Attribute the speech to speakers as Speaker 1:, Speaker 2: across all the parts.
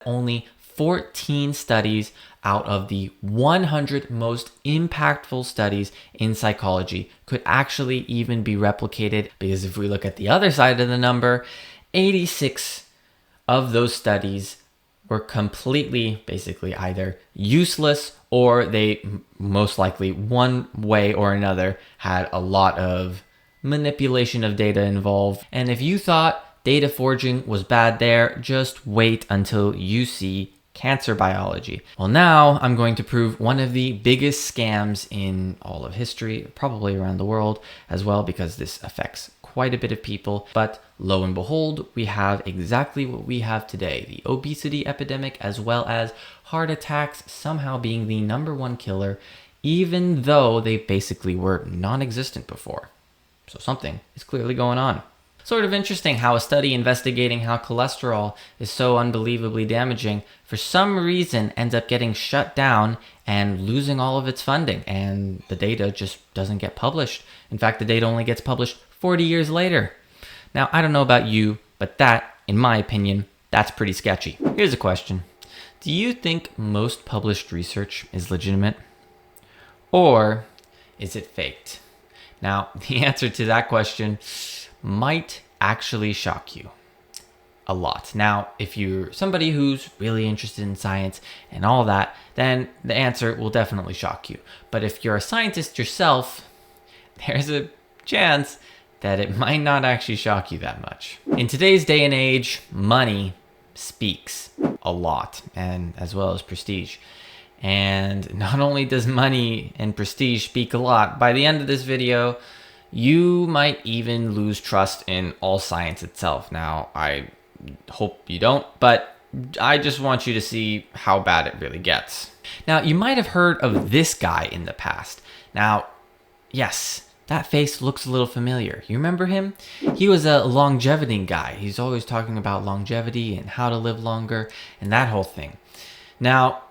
Speaker 1: only 14 studies out of the 100 most impactful studies in psychology could actually even be replicated, because if we look at the other side of the number, 86 of those studies were completely, basically either useless, or they most likely, one way or another, had a lot of manipulation of data involved. And if you thought data forging was bad there, just wait until you see cancer biology. Well, now I'm going to prove one of the biggest scams in all of history, probably around the world as well, because this affects quite a bit of people. But lo and behold, we have exactly what we have today: the obesity epidemic, as well as heart attacks somehow being the #1 killer, even though they basically were non-existent before. So something is clearly going on. Sort of interesting how a study investigating how cholesterol is so unbelievably damaging for some reason ends up getting shut down and losing all of its funding, and the data just doesn't get published. In fact, the data only gets published 40 years later. Now, I don't know about you, but that, in my opinion, that's pretty sketchy. Here's a question. Do you think most published research is legitimate? Or is it faked? Now, the answer to that question might actually shock you a lot. Now, if you're somebody who's really interested in science and all that, then the answer will definitely shock you. But if you're a scientist yourself, there's a chance that it might not actually shock you that much. In today's day and age, money speaks a lot, and as well as prestige. And not only does money and prestige speak a lot, by the end of this video, you might even lose trust in all science itself. Now, I hope you don't, but I just want you to see how bad it really gets. Now, you might have heard of this guy in the past. Now, yes, that face looks a little familiar. You remember him? He was a longevity guy. He's always talking about longevity and how to live longer and that whole thing. Now,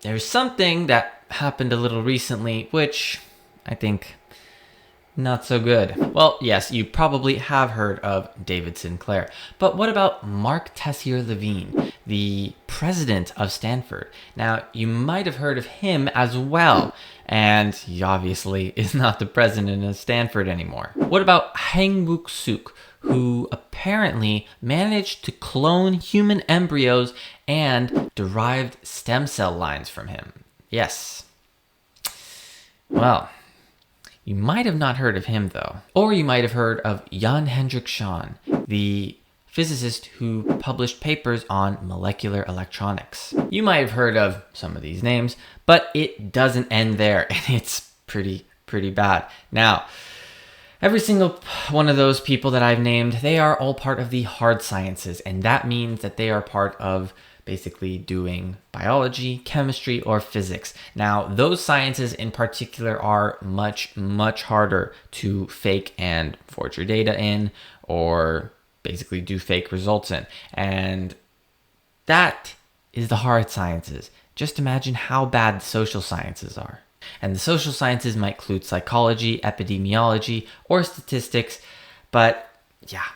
Speaker 1: there's something that happened a little recently, which I think not so good. Well, yes, you probably have heard of David Sinclair, but what about Mark Tessier-Levine, the president of Stanford? Now, you might have heard of him as well, and he obviously is not the president of Stanford anymore. What about Hang-Wook Suk, who apparently managed to clone human embryos and derived stem cell lines from him? Yes. Well, you might have not heard of him though. Or you might have heard of Jan Hendrik Schön, the physicist who published papers on molecular electronics. You might have heard of some of these names, but it doesn't end there, and it's pretty bad. Now, every single one of those people that I've named, they are all part of the hard sciences, and that means that they are part of basically doing biology, chemistry, or physics. Now, those sciences in particular are much harder to fake and forge your data in, or basically do fake results in. And that is the hard sciences. Just imagine how bad the social sciences are. And the social sciences might include psychology, epidemiology, or statistics, but yeah,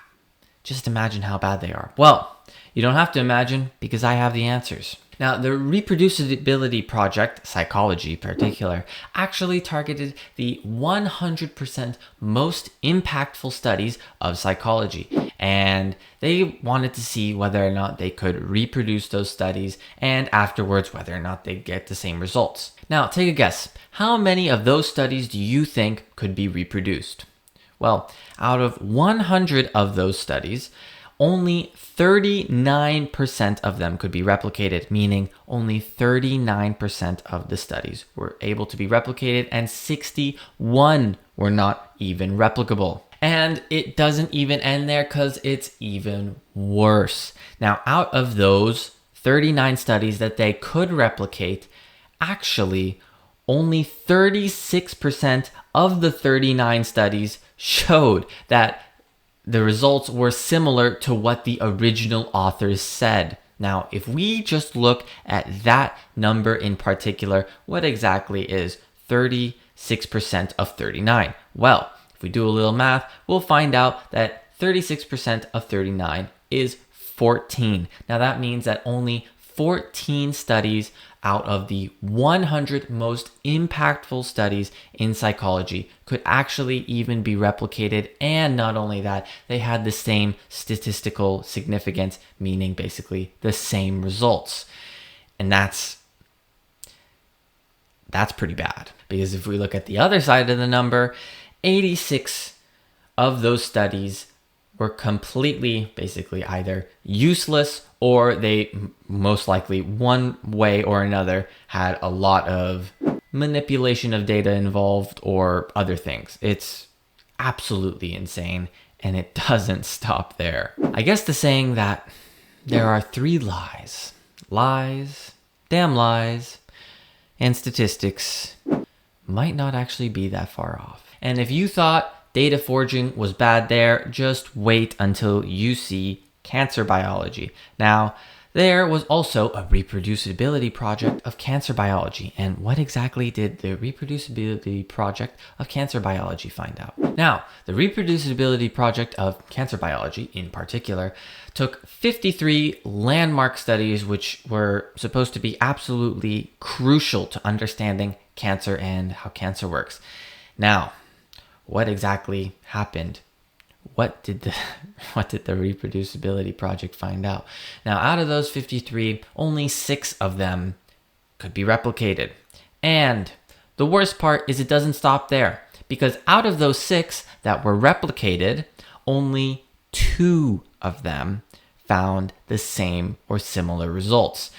Speaker 1: just imagine how bad they are. Well, you don't have to imagine, because I have the answers. Now, the reproducibility project, psychology in particular, actually targeted the 100% most impactful studies of psychology. And they wanted to see whether or not they could reproduce those studies, and afterwards whether or not they'd get the same results. Now, take a guess. How many of those studies do you think could be reproduced? Well, out of 100 of those studies, only 39% of them could be replicated, meaning only 39% of the studies were able to be replicated, and 61 were not even replicable. And it doesn't even end there, because it's even worse. Now, out of those 39 studies that they could replicate, actually only 36% of the 39 studies showed that the results were similar to what the original authors said. Now, if we just look at that number in particular, what exactly is 36% of 39? Well, if we do a little math, we'll find out that 36% of 39 is 14. Now that means that only 14 studies out of the 100 most impactful studies in psychology could actually even be replicated. And not only that, they had the same statistical significance, meaning basically the same results. And that's pretty bad, because if we look at the other side of the number, 86 of those studies were completely basically either useless, or they most likely one way or another had a lot of manipulation of data involved or other things. It's absolutely insane, and it doesn't stop there. I guess the saying that there are 3 lies, damn lies, and statistics might not actually be that far off. And if you thought data forging was bad there, just wait until you see cancer biology. Now, there was also a reproducibility project of cancer biology. And what exactly did the reproducibility project of cancer biology find out? Now, the reproducibility project of cancer biology in particular took 53 landmark studies, which were supposed to be absolutely crucial to understanding cancer and how cancer works. Now, what exactly happened? What did the reproducibility project find out? Now, out of those 53, only 6 of them could be replicated. And the worst part is it doesn't stop there, because out of those 6 that were replicated, only 2 of them found the same or similar results.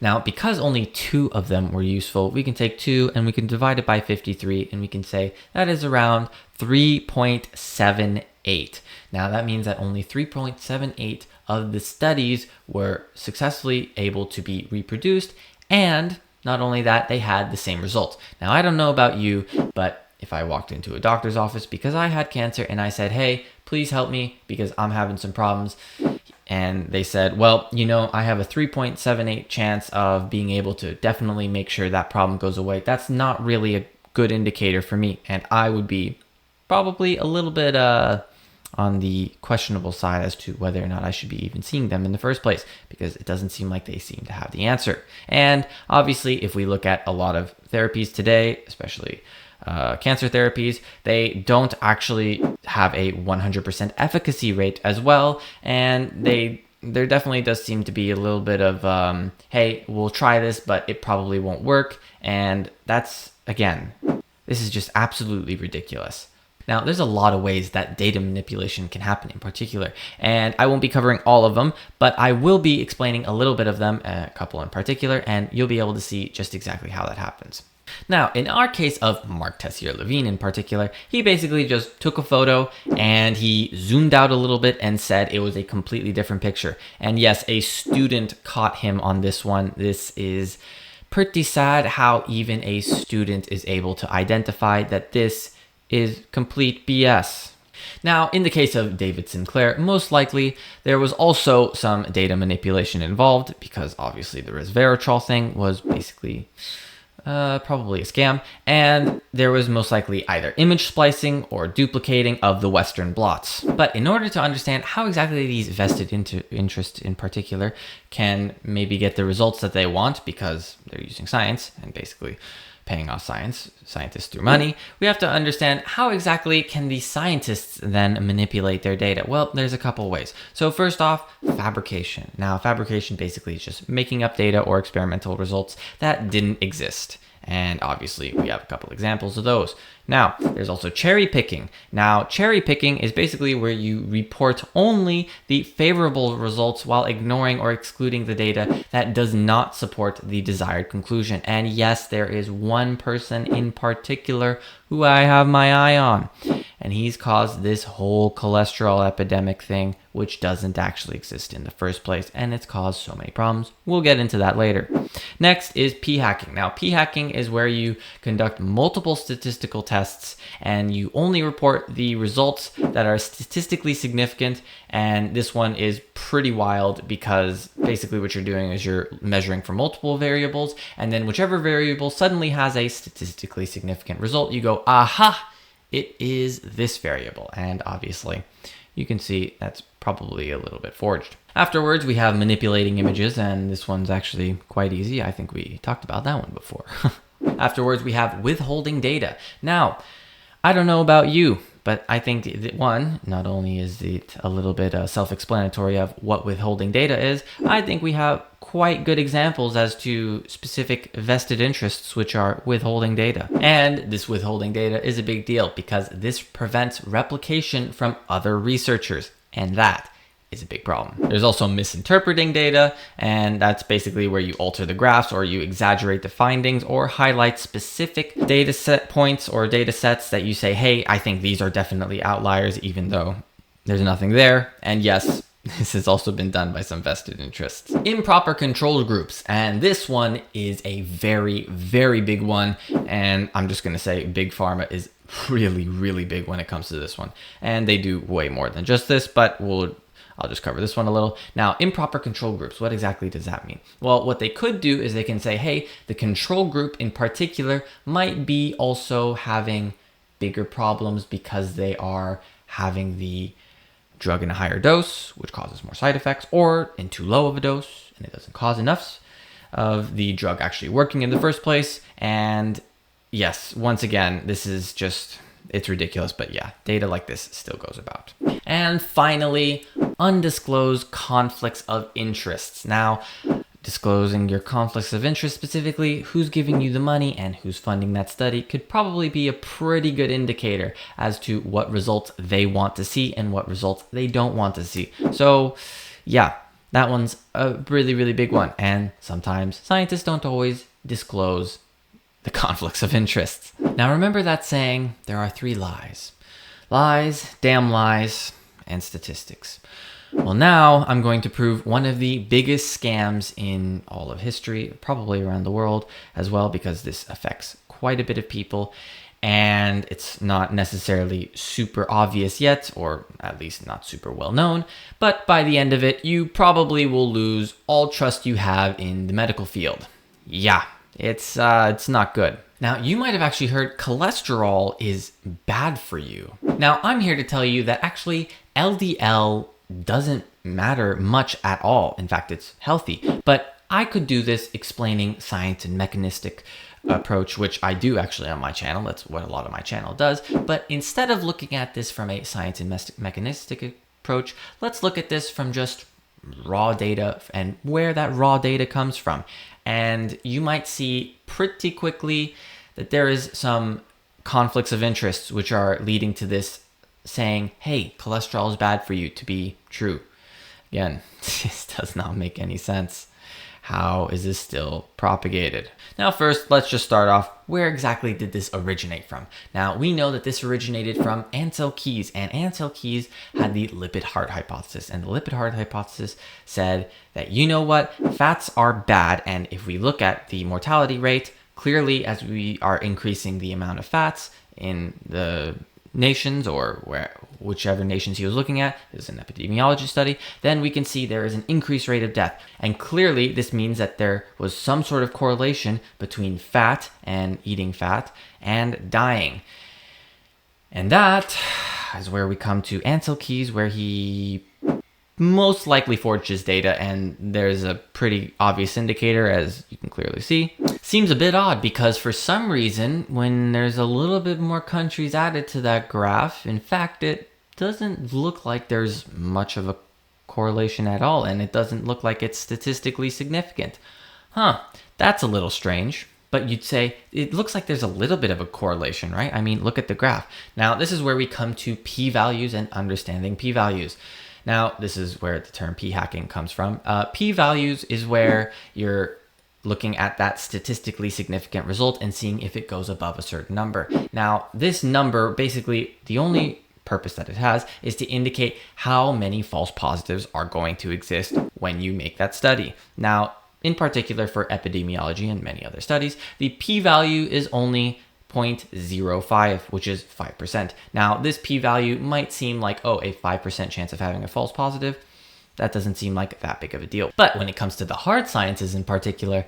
Speaker 1: Now, because only 2 of them were useful, we can take 2 and we can divide it by 53, and we can say that is around 3.78. Now, that means that only 3.78 of the studies were successfully able to be reproduced, and not only that, they had the same results. Now, I don't know about you, but if I walked into a doctor's office because I had cancer and I said, hey, please help me because I'm having some problems, and they said, well, I have a 3.78 chance of being able to definitely make sure that problem goes away, that's not really a good indicator for me. And I would be probably a little bit on the questionable side as to whether or not I should be even seeing them in the first place, because it doesn't seem like they seem to have the answer. And obviously, if we look at a lot of therapies today, especially cancer therapies, they don't actually have a 100% efficacy rate as well. And there definitely does seem to be a little bit of, hey, we'll try this, but it probably won't work. And that's, again, this is just absolutely ridiculous. Now, there's a lot of ways that data manipulation can happen in particular, and I won't be covering all of them, but I will be explaining a little bit of them, a couple in particular, and you'll be able to see just exactly how that happens. Now, in our case of Mark Tessier-Levine in particular, he basically just took a photo and he zoomed out a little bit and said it was a completely different picture. And yes, a student caught him on this one. This is pretty sad how even a student is able to identify that this is complete BS. Now, in the case of David Sinclair, most likely there was also some data manipulation involved, because obviously the resveratrol thing was basically probably a scam, and there was most likely either image splicing or duplicating of the Western blots. But in order to understand how exactly these vested interests in particular can maybe get the results that they want, because they're using science and basically paying off scientists through money, we have to understand how exactly can these scientists then manipulate their data. Well, there's a couple ways. So first off, fabrication. Now, fabrication basically is just making up data or experimental results that didn't exist. And obviously, we have a couple examples of those. Now, there's also cherry picking. Now, cherry picking is basically where you report only the favorable results while ignoring or excluding the data that does not support the desired conclusion. And yes, there is one person in particular who I have my eye on, and he's caused this whole cholesterol epidemic thing, which doesn't actually exist in the first place, and it's caused so many problems. We'll get into that later. Next is p-hacking. Now, p-hacking is where you conduct multiple statistical tests and you only report the results that are statistically significant, and this one is pretty wild because basically what you're doing is you're measuring for multiple variables, and then whichever variable suddenly has a statistically significant result, you go, aha, it is this variable. And obviously you can see that's probably a little bit forged. Afterwards, we have manipulating images, and this one's actually quite easy. I think we talked about that one before. Afterwards, we have withholding data. Now, I don't know about you, but I think that one, not only is it a little bit self-explanatory of what withholding data is, I think we have quite good examples as to specific vested interests which are withholding data. And this withholding data is a big deal because this prevents replication from other researchers, and that is a big problem. There's also misinterpreting data, and that's basically where you alter the graphs or you exaggerate the findings or highlight specific data set points or data sets that you say, hey, I think these are definitely outliers, even though there's nothing there. And yes, this has also been done by some vested interests. Improper control groups, and this one is a very, very big one, and I'm just going to say Big Pharma is really, really big when it comes to this one, and they do way more than just this, but I'll just cover this one a little. Now, improper control groups, what exactly does that mean? Well, what they could do is they can say, hey, the control group in particular might be also having bigger problems because they are having the drug in a higher dose, which causes more side effects, or in too low of a dose, and it doesn't cause enough of the drug actually working in the first place. And yes, once again, this is just, it's ridiculous, but yeah, data like this still goes about. And finally, undisclosed conflicts of interests. Now, disclosing your conflicts of interest, specifically who's giving you the money and who's funding that study, could probably be a pretty good indicator as to what results they want to see and what results they don't want to see. So yeah, that one's a really, really big one. And sometimes scientists don't always disclose the conflicts of interests. Now remember that saying, there are three lies. Lies, damn lies, and statistics. Well, now I'm going to prove one of the biggest scams in all of history, probably around the world as well, because this affects quite a bit of people, and it's not necessarily super obvious yet, or at least not super well known, but by the end of it, you probably will lose all trust you have in the medical field. Yeah, it's not good. Now, you might have actually heard cholesterol is bad for you. Now, I'm here to tell you that actually LDL doesn't matter much at all. In fact, it's healthy. But I could do this explaining science and mechanistic approach, which I do actually on my channel. That's what a lot of my channel does. But instead of looking at this from a science and mechanistic approach, let's look at this from just raw data and where that raw data comes from. And you might see pretty quickly that there is some conflicts of interests which are leading to this saying, hey, cholesterol is bad for you, to be true. Again, this does not make any sense. How is this still propagated? Now, first, let's just start off. Where exactly did this originate from? Now, we know that this originated from Ansel Keys, and Ansel Keys had the lipid heart hypothesis. And the lipid heart hypothesis said that, you know what, fats are bad. And if we look at the mortality rate, clearly as we are increasing the amount of fats in the nations, or whichever nations he was looking at, this is an epidemiology study, then we can see there is an increased rate of death. And clearly this means that there was some sort of correlation between fat and eating fat and dying. And that is where we come to Ansel Keys, where he most likely forged his data, and there's a pretty obvious indicator, as you can clearly see. Seems a bit odd because for some reason, when there's a little bit more countries added to that graph, in fact, it doesn't look like there's much of a correlation at all, and it doesn't look like it's statistically significant. That's a little strange. But you'd say, it looks like there's a little bit of a correlation, right? I mean, look at the graph. Now, this is where we come to p-values and understanding p-values. Now, this is where the term p-hacking comes from. P-values is where you're looking at that statistically significant result and seeing if it goes above a certain number. Now, this number, basically, the only purpose that it has is to indicate how many false positives are going to exist when you make that study. Now, in particular for epidemiology and many other studies, the p-value is only 0.05, which is 5%. Now, this p-value might seem like, oh, a 5% chance of having a false positive. That doesn't seem like that big of a deal. But when it comes to the hard sciences in particular,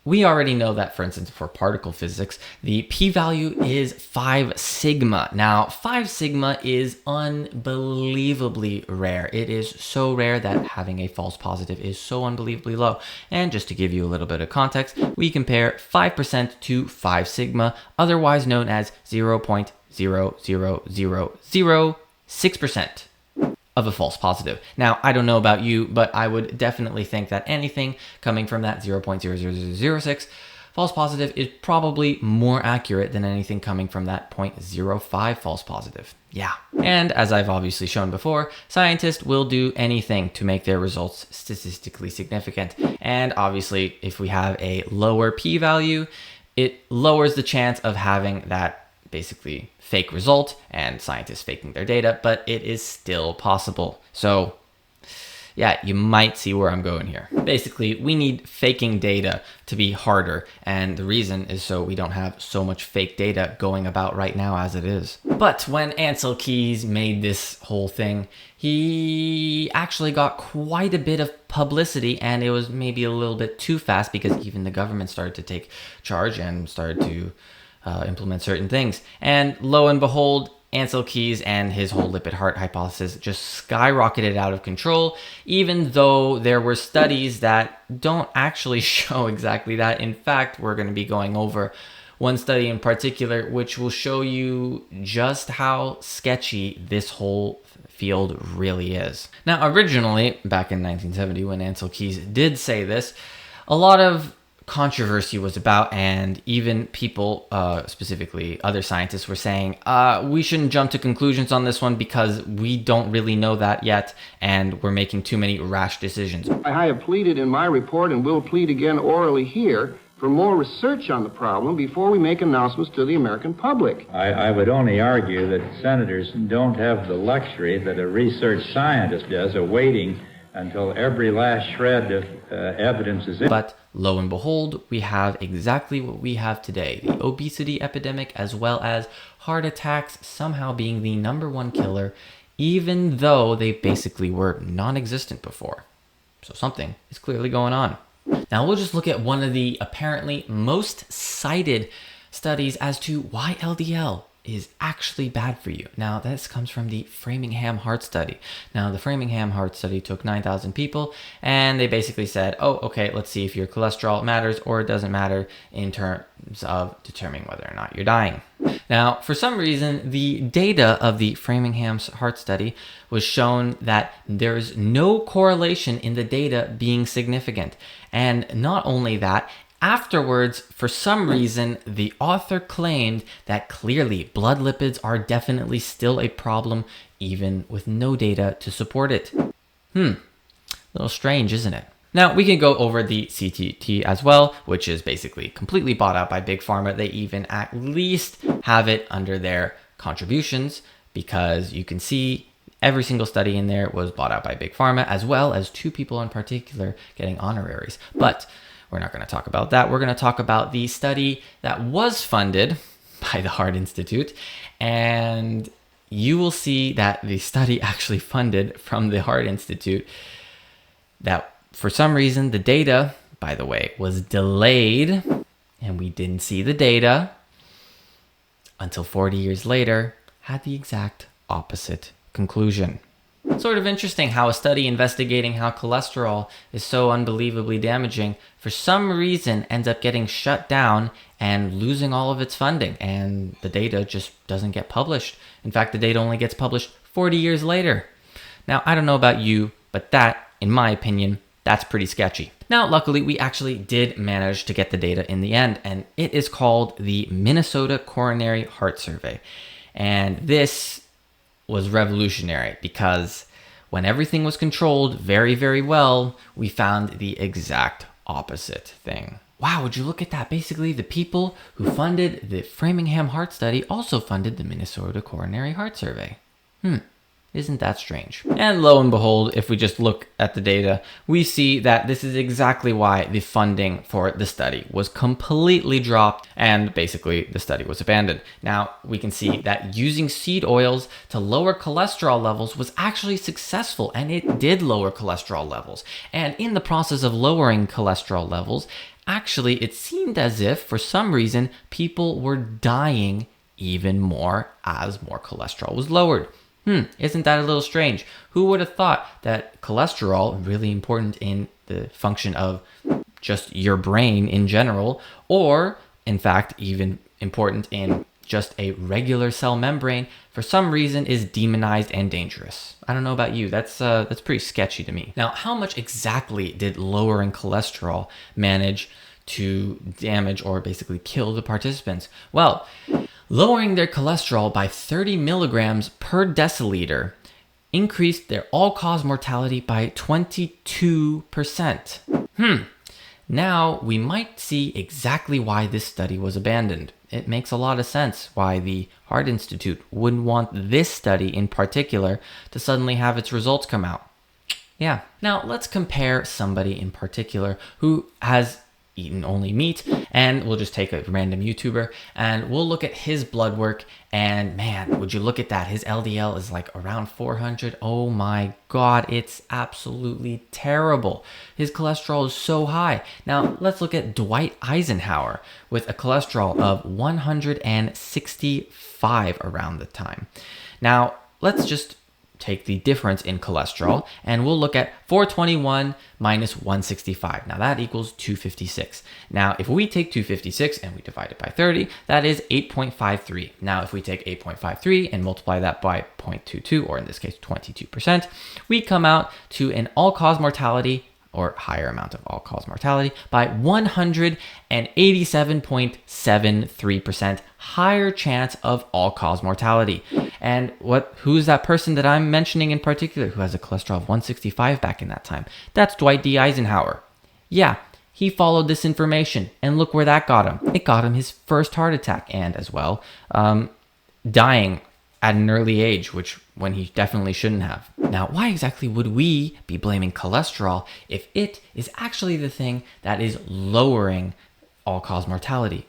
Speaker 1: We already know that, for instance, for particle physics, the p-value is 5 sigma. Now, 5 sigma is unbelievably rare. It is so rare that having a false positive is so unbelievably low. And just to give you a little bit of context, we compare 5% to 5 sigma, otherwise known as 0.00006% of a false positive. Now, I don't know about you, but I would definitely think that anything coming from that 0.00006 false positive is probably more accurate than anything coming from that 0.05 false positive. Yeah. And as I've obviously shown before, scientists will do anything to make their results statistically significant. And obviously, if we have a lower p-value, it lowers the chance of having that basically fake result and scientists faking their data, but it is still possible. So yeah, you might see where I'm going here. Basically, we need faking data to be harder, and the reason is so we don't have so much fake data going about right now as it is. But when Ancel Keys made this whole thing, he actually got quite a bit of publicity, and it was maybe a little bit too fast because even the government started to take charge and started to implement certain things. And lo and behold, Ancel Keys and his whole lipid heart hypothesis just skyrocketed out of control, even though there were studies that don't actually show exactly that. In fact, we're going to be going over one study in particular, which will show you just how sketchy this whole field really is. Now, originally, back in 1970, when Ancel Keys did say this, a lot of controversy was about, and even people, specifically other scientists, were saying we shouldn't jump to conclusions on this one because we don't really know that yet, and we're making too many rash decisions.
Speaker 2: I have pleaded in my report and will plead again orally here for more research on the problem before we make announcements to the American public.
Speaker 3: I would only argue that senators don't have the luxury that a research scientist does of waiting until every last shred of evidence is in.
Speaker 1: But lo and behold, we have exactly what we have today. The obesity epidemic, as well as heart attacks somehow being the #1 killer, even though they basically were non-existent before. So something is clearly going on. Now we'll just look at one of the apparently most cited studies as to why LDL is actually bad for you. Now, this comes from the Framingham Heart Study. Now, the Framingham Heart Study took 9,000 people, and they basically said, oh, okay, let's see if your cholesterol matters or it doesn't matter in terms of determining whether or not you're dying. Now, for some reason, the data of the Framingham Heart Study was shown that there's no correlation in the data being significant. And not only that, afterwards, for some reason, the author claimed that clearly blood lipids are definitely still a problem, even with no data to support it. A little strange, isn't it? Now, we can go over the CTT as well, which is basically completely bought out by Big Pharma. They even at least have it under their contributions, because you can see every single study in there was bought out by Big Pharma, as well as 2 people in particular getting honoraries. But we're not going to talk about that. We're going to talk about the study that was funded by the Heart Institute. And you will see that the study actually funded from the Heart Institute, that for some reason the data, by the way, was delayed, and we didn't see the data until 40 years later, had the exact opposite conclusion. Sort of interesting how a study investigating how cholesterol is so unbelievably damaging for some reason ends up getting shut down and losing all of its funding, and the data just doesn't get published. In fact, the data only gets published 40 years later. Now, I don't know about you, but that, in my opinion, that's pretty sketchy. Now, luckily, we actually did manage to get the data in the end, and it is called the Minnesota Coronary Heart Survey. And this was revolutionary because when everything was controlled very, very well, we found the exact opposite thing. Wow, would you look at that? Basically, the people who funded the Framingham Heart Study also funded the Minnesota Coronary Heart Survey. Isn't that strange? And lo and behold, if we just look at the data, we see that this is exactly why the funding for the study was completely dropped and basically the study was abandoned. Now, we can see that using seed oils to lower cholesterol levels was actually successful, and it did lower cholesterol levels. And in the process of lowering cholesterol levels, actually, it seemed as if, for some reason, people were dying even more as more cholesterol was lowered. Isn't that a little strange? Who would have thought that cholesterol, really important in the function of just your brain in general, or in fact, even important in just a regular cell membrane, for some reason is demonized and dangerous? I don't know about you. That's pretty sketchy to me. Now, how much exactly did lowering cholesterol manage to damage or basically kill the participants? Well, lowering their cholesterol by 30 milligrams per deciliter increased their all-cause mortality by 22%. Now we might see exactly why this study was abandoned. It makes a lot of sense why the Heart Institute wouldn't want this study in particular to suddenly have its results come out. Yeah. Now let's compare somebody in particular who has eaten only meat, and we'll just take a random YouTuber and we'll look at his blood work, and man, would you look at that, his LDL is like around 400. Oh my god, it's absolutely terrible. His cholesterol is so high. Now let's look at Dwight Eisenhower with a cholesterol of 165 around the time. Now let's just take the difference in cholesterol and we'll look at 421 minus 165. Now that equals 256. Now if we take 256 and we divide it by 30, that is 8.53. Now if we take 8.53 and multiply that by 0.22, or in this case 22%, we come out to an all-cause mortality, or higher amount of all-cause mortality, by 187.73% higher chance of all-cause mortality. And who's that person that I'm mentioning in particular who has a cholesterol of 165 back in that time? That's Dwight D. Eisenhower. Yeah, he followed this information, and look where that got him. It got him his first heart attack, and as well, dying at an early age, when he definitely shouldn't have. Now, why exactly would we be blaming cholesterol if it is actually the thing that is lowering all-cause mortality?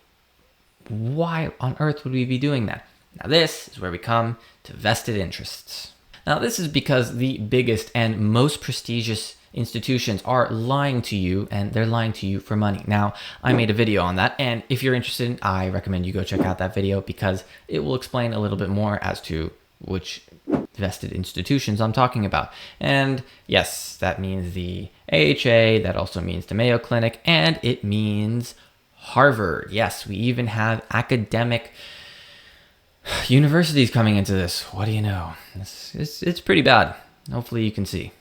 Speaker 1: Why on earth would we be doing that? Now, this is where we come to vested interests. Now, this is because the biggest and most prestigious institutions are lying to you, and they're lying to you for money. Now, I made a video on that, and if you're interested, I recommend you go check out that video because it will explain a little bit more as to which vested institutions I'm talking about. And yes, that means the AHA, that also means the Mayo Clinic, and it means Harvard. Yes, we even have academic universities coming into this. What do you know? It's pretty bad. Hopefully you can see.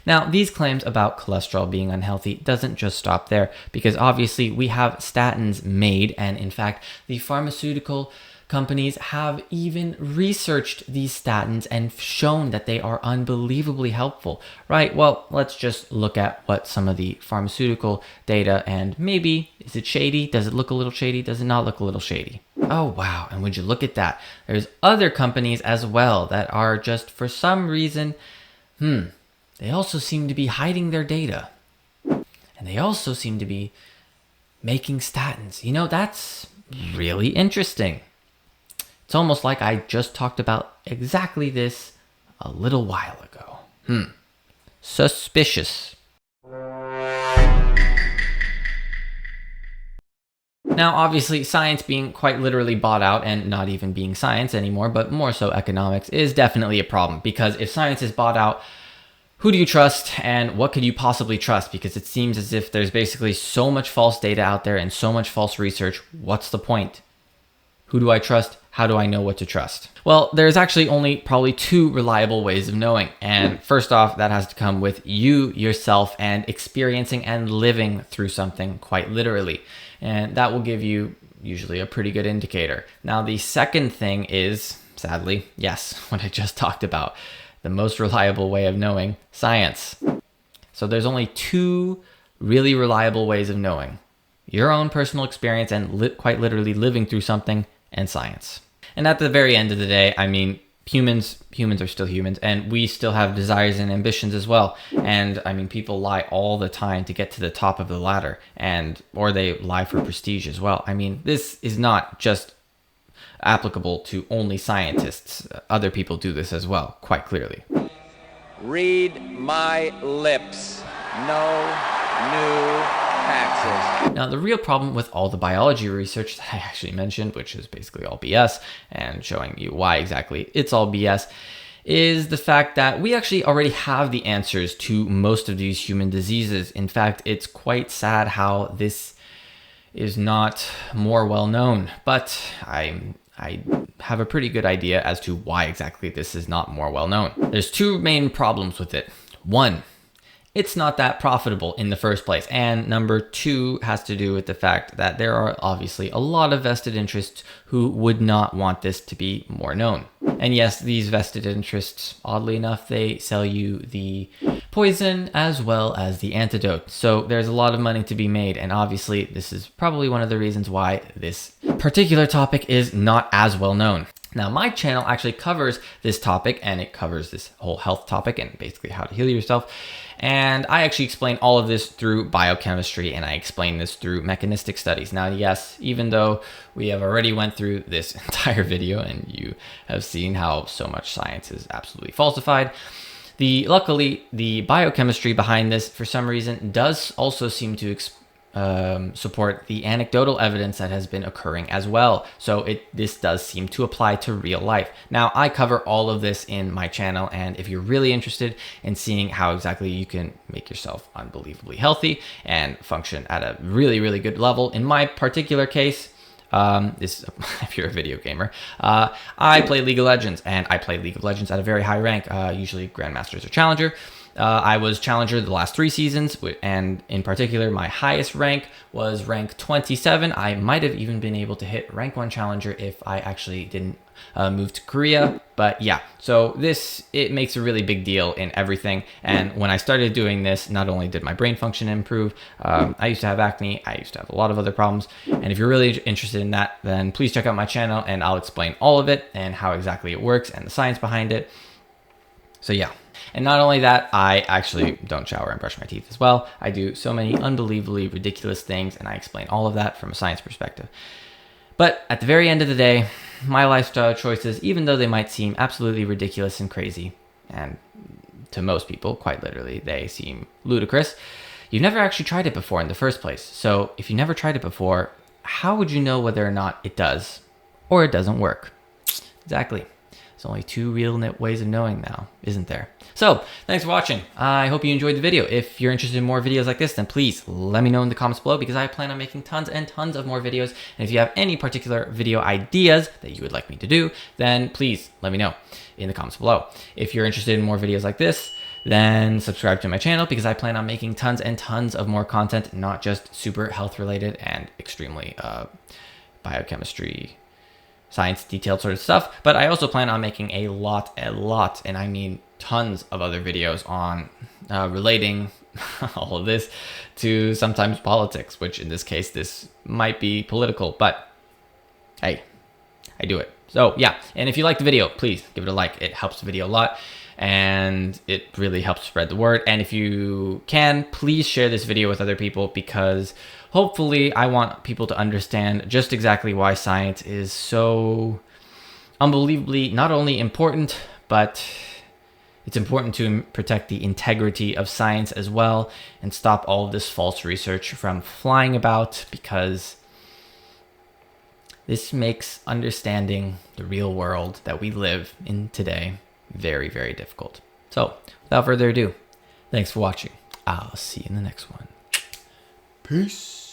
Speaker 1: Now, these claims about cholesterol being unhealthy doesn't just stop there, because obviously we have statins made, and in fact, the pharmaceutical companies have even researched these statins and shown that they are unbelievably helpful, right? Well, let's just look at what some of the pharmaceutical data, and maybe, is it shady? Does it look a little shady? Does it not look a little shady? Oh, wow. And would you look at that? There's other companies as well that are just, for some reason, they also seem to be hiding their data. And they also seem to be making statins. You know, that's really interesting. It's almost like I just talked about exactly this a little while ago. Suspicious. Now, obviously, science being quite literally bought out and not even being science anymore, but more so economics, is definitely a problem. Because if science is bought out, who do you trust, and what could you possibly trust? Because it seems as if there's basically so much false data out there and so much false research. What's the point? Who do I trust? How do I know what to trust? Well, there's actually only probably two reliable ways of knowing. And first off, that has to come with you yourself and experiencing and living through something quite literally. And that will give you usually a pretty good indicator. Now, the second thing is, sadly, yes, what I just talked about. The most reliable way of knowing, science. So there's only two really reliable ways of knowing: your own personal experience and quite literally living through something, and science. And at the very end of the day, I mean, humans are still humans, and we still have desires and ambitions as well. And I mean, people lie all the time to get to the top of the ladder, or they lie for prestige as well. I mean, this is not just applicable to only scientists. Other people do this as well, quite clearly.
Speaker 4: Read my lips. No new taxes.
Speaker 1: Now, the real problem with all the biology research that I actually mentioned, which is basically all BS, and showing you why exactly it's all BS, is the fact that we actually already have the answers to most of these human diseases. In fact, it's quite sad how this is not more well known, but I have a pretty good idea as to why exactly this is not more well known. There's two main problems with it. One, it's not that profitable in the first place. And number two has to do with the fact that there are obviously a lot of vested interests who would not want this to be more known. And yes, these vested interests, oddly enough, they sell you the poison as well as the antidote. So there's a lot of money to be made. And obviously, this is probably one of the reasons why this particular topic is not as well known. Now, my channel actually covers this topic, and it covers this whole health topic and basically how to heal yourself. And I actually explain all of this through biochemistry, and I explain this through mechanistic studies. Now, yes, even though we have already went through this entire video and you have seen how so much science is absolutely falsified, luckily, the biochemistry behind this, for some reason, does also seem to support the anecdotal evidence that has been occurring as well. So this does seem to apply to real life. Now, I cover all of this in my channel, and if you're really interested in seeing how exactly you can make yourself unbelievably healthy and function at a really, really good level, in my particular case, if you're a video gamer, I play League of Legends, and I play League of Legends at a very high rank, usually Grandmasters or Challenger. I was Challenger the last 3 seasons, and in particular, my highest rank was rank 27. I might have even been able to hit rank 1 Challenger if I actually didn't move to Korea. But yeah, so it makes a really big deal in everything. And when I started doing this, not only did my brain function improve, I used to have acne, I used to have a lot of other problems. And if you're really interested in that, then please check out my channel, and I'll explain all of it and how exactly it works and the science behind it. So yeah. And not only that, I actually don't shower and brush my teeth as well. I do so many unbelievably ridiculous things, and I explain all of that from a science perspective. But at the very end of the day, my lifestyle choices, even though they might seem absolutely ridiculous and crazy, and to most people, quite literally, they seem ludicrous, you've never actually tried it before in the first place. So if you never tried it before, how would you know whether or not it does or it doesn't work? Exactly. There's only 2 real ways of knowing now, isn't there? So, thanks for watching. I hope you enjoyed the video. If you're interested in more videos like this, then please let me know in the comments below, because I plan on making tons and tons of more videos. And if you have any particular video ideas that you would like me to do, then please let me know in the comments below. If you're interested in more videos like this, then subscribe to my channel, because I plan on making tons and tons of more content, not just super health related and extremely biochemistry, science detailed sort of stuff, but I also plan on making a lot, and I mean tons of other videos on relating all of this to sometimes politics, which in this case, this might be political, but hey, I do it. So yeah, and if you like the video, please give it a like. It helps the video a lot, and it really helps spread the word. And if you can, please share this video with other people, because hopefully I want people to understand just exactly why science is so unbelievably not only important, but it's important to protect the integrity of science as well, and stop all of this false research from flying about, because this makes understanding the real world that we live in today very, very difficult. So without further ado, thanks for watching. I'll see you in the next one. Peace.